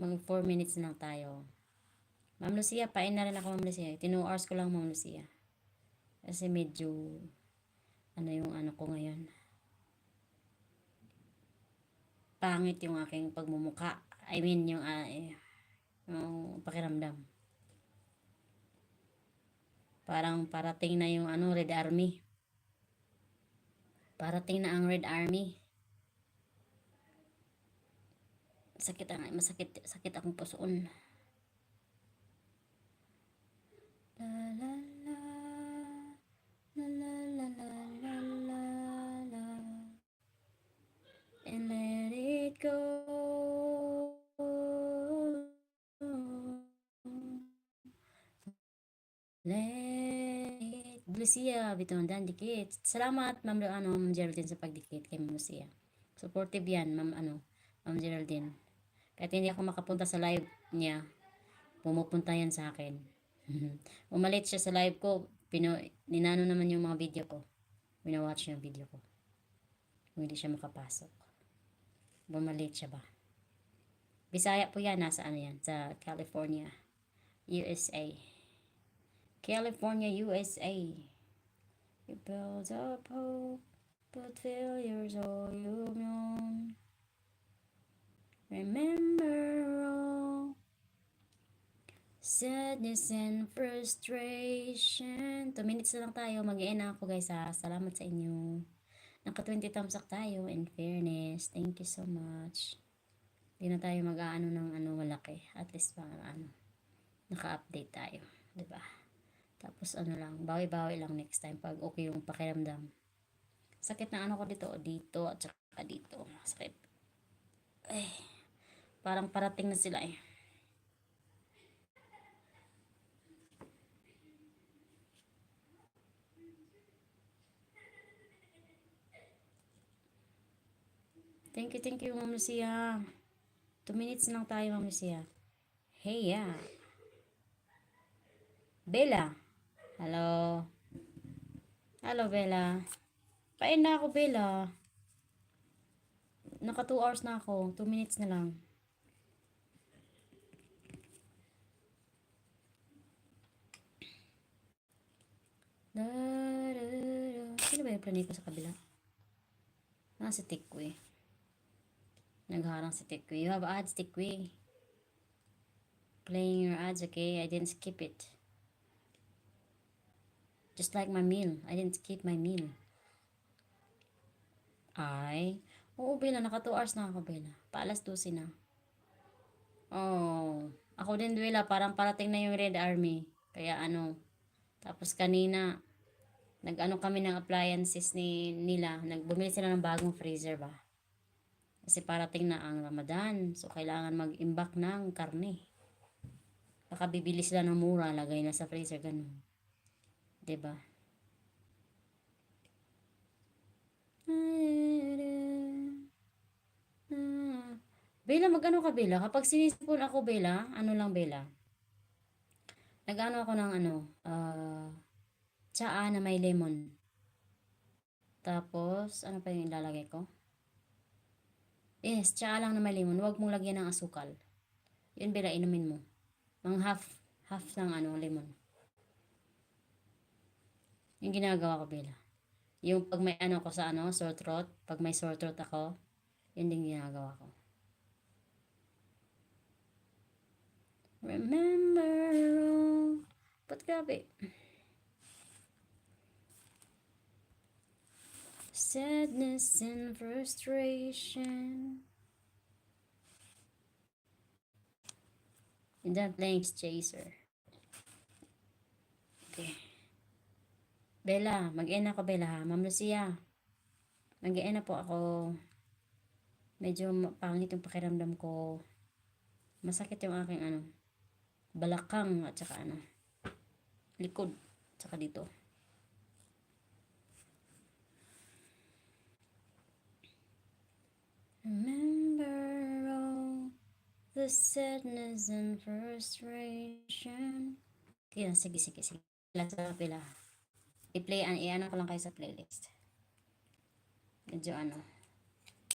Mag 4 minutes na lang tayo. Ma'am Lucia, pain na rin ako, Ma'am Lucia. 2 hours ko lang, Ma'am Lucia. Kasi medyo, ano yung ano ko ngayon. Pangit yung aking pagmumuka. I mean, yung pakiramdam. Parang parating na yung Red Army. Parating na ang Red Army. Sakit akong pusoon. La la la la la la la la la and let it go. Let it Lucia, bitondan dikit. Salamat Ma'am Geraldine sa pagdikit kay Ma'am Lucia. Supportive yan, Ma'am Geraldine. Kahit hindi ako makapunta sa live niya, pumupunta yan sa akin. Umalit siya sa live ko, ninano naman yung mga video ko. Winawatch yung video ko. Kung hindi siya makapasok. Bumalit siya ba? Bisaya po yan, nasa yan? Sa California, USA. California, USA. You build up hope, but failures all you've known. Remember all sadness and frustration. 2 minutes na lang tayo. Mag-i-end na ako guys ha. Salamat sa inyo. Naka 20 thumbs up tayo. In fairness. Thank you so much. Hindi na tayo mag-aano ng malaki. At least naka-update tayo. Diba? Tapos lang. Bawi-bawi lang next time pag okay yung pakiramdam. Sakit na ko dito. Dito at saka dito. Sakit. Ay. Parang parating na sila eh. Thank you, Ma'am Lucia. 2 minutes lang tayo, Ma'am Lucia. Hey, yeah. Bella. Hello. Hello, Bella. Pain na ako, Bella. Naka 2 hours na ako. 2 minutes na lang. Sino ba yung planiko sa kabila? Si Tikwi. Nagharang si Tikwi. You have ads, Tikwi. Playing your ads, okay? I didn't skip it. Just like my meal. I didn't skip my meal. Oo, Bella. Naka 2 hours na ako, Bella. Paalas 12 na. Oh. Ako din, Bella. Parang parating na yung Red Army. Kaya Tapos kanina, kami ng appliances nila. Bumili sila ng bagong freezer ba? Kasi parating na ang Ramadan. So, kailangan mag-imbak ng karne. Baka bibili sila ng mura. Lagay na sa freezer. Ganun. Diba? Bella, mag-ano ka, Bella? Kapag sinisipon ako, Bella, Bella? Nag-ano ako ng tsaa na may lemon. Tapos, ano pa yung ilalagay ko? Yes, tsaa lang na may lemon. Huwag mong lagyan ng asukal. Yun, Bella, inumin mo. Mga half ng lemon. Yung ginagawa ko, Bella. Yung pag may ko sa sore throat, pag may sore throat ako, yun din ginagawa ko. Remember all. But grabe. Sadness and frustration. And then playing chaser. Okay. Bella, mag-end ako, Bella ha. Ma'am Lucia, mag-end na po ako. Medyo pangit yung pakiramdam ko. Masakit yung aking balakang at saka likod. At saka dito. Remember all the sadness and frustration. Kaya, sige. Pila. I-play, ko lang kayo sa playlist. Medyo